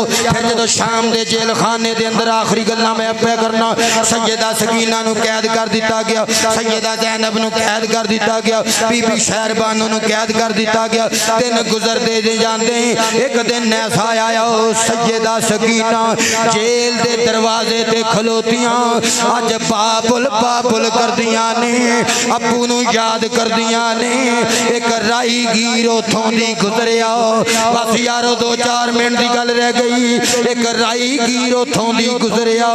پھر جدو شام دے جیل خانے دے اندر آخری گلاں میں اپنے کرنا سیدہ سکینہ نو قید کر دیتا گیا سیدہ زینب نو قید کر دیتا گیا بی بی شہربانو نو قید کر دیتا گیا دن گزر دے جاندے ایک دن ایسا آیا سیدہ سکینہ جیل دے دروازے تے کھلوتیاں آج پاپل کر دیاں نے ابو نو یاد کر دیاں نے ایک رائی گیرو تھوں دی گزریا بس یارو دو چار منٹ دی گل رہ گئی ایک رائی گیرو تھوں دی گزریا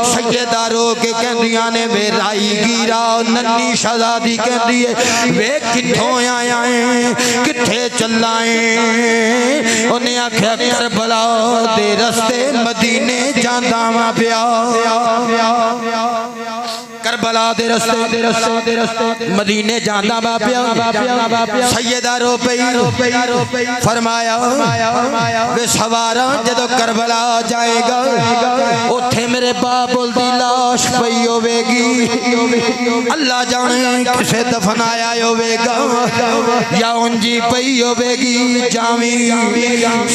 سیدہ رو کے کہندیاں نے بے رائی گیرا ننی شہزادی کہندی ہے بے کتھوں آیا ہیں کتھے چلائیں انہیں آکھیا کربلا دے رستے مدینے جانداں ماں پیا کربلا دے رستے مدینے جانداں ماں پیا سیدہ رو پئی فرمایا بے سوارا جدو کربلا جائے گا اتھے میرے بابل دی لاش پئی ہوئے گی اللہ جانے کسے دفنایا ہوئے گا یا انجی پئی ہوئے گی جامی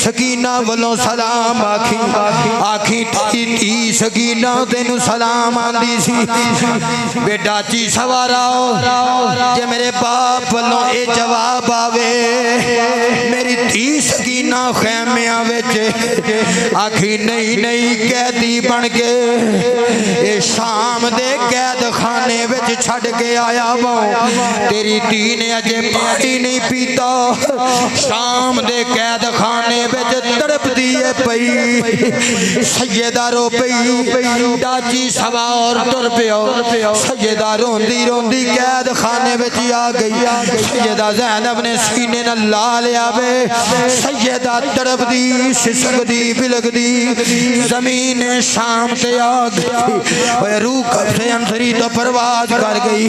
سکینہ ولو سلام آکھی تی سکینہ تینو سلام آندی سی بیٹا چی سوارا جے میرے باپ ولو اے جواب آوے میری تی سکینہ خیمیاں ویچے آکھی نہیں قیدی بن کے اے شام دے قید خانے وچ چھڑ کے آیا وہ تیری تی نے اجے پانی نہیں پیتا شام دے قید خانے وچ تڑپ دیئے پئی سیدہ رو پئی ڈاچی سوار تر پیو سیدہ روندی قید خانے وچ آ گئی سیدہ زینب نے سینے نہ لا لیا بے سیدہ تڑپ دی سسک دی بلگ دی زمین شام تے آ گئی روح کب سے انسری تو پرواز کر گئی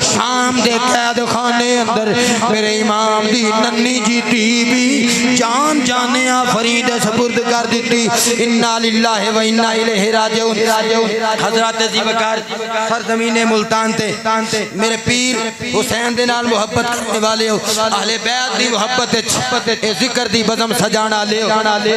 شام دے قید خانے اندر میرے امام دی ننی جی تی بھی جان جانے آفرید سپرد کر دیتی انہا للہ و انہا الہ راجعون حضرات زیبکار سرزمین ملتان تے میرے پیر حسین دے نال محبت کرنے والے ہو اہل بیعت دی محبت ذکر دی بزم سجانا لے ہو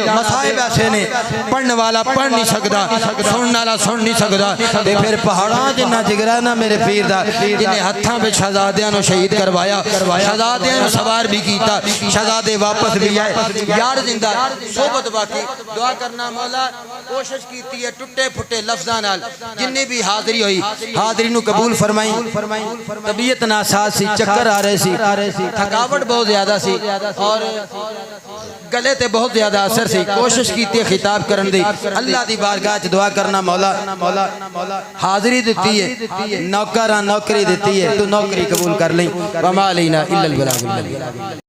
مسائب ایسے نے پڑھنے والا پڑھ نہیں سکتا سننے والا سن نہیں سکتا تے پھر پہاڑاں جنہ جگرہ نا میرے پیر دا جنہیں ہتھاں پہ شہزادیاں نو شہید کروایا شہزادیاں نو سوار بھی کیتا شہزادے واپس بھی آئے یار زندہ صحبت باقی دعا کرنا مولا کوشش کیتی ہے ٹٹے پھٹے لفظاں نال جنہیں بھی حاضری ہوئی حاضری نو قبول فرمائیں طبیعت ناساز سی چکر آ رہے سی تھکاوٹ بہت زیادہ سی اور گلے تے بہت زیادہ اثر سی کوشش کیتی ہے خطاب کرن دی اللہ دی بارگاہ چ دعا کرنا مولا حاضری دیتی ہے نوکراں نوکری دیتی ہے تو نوکری قبول کر لیں وما علینا الا البلاغ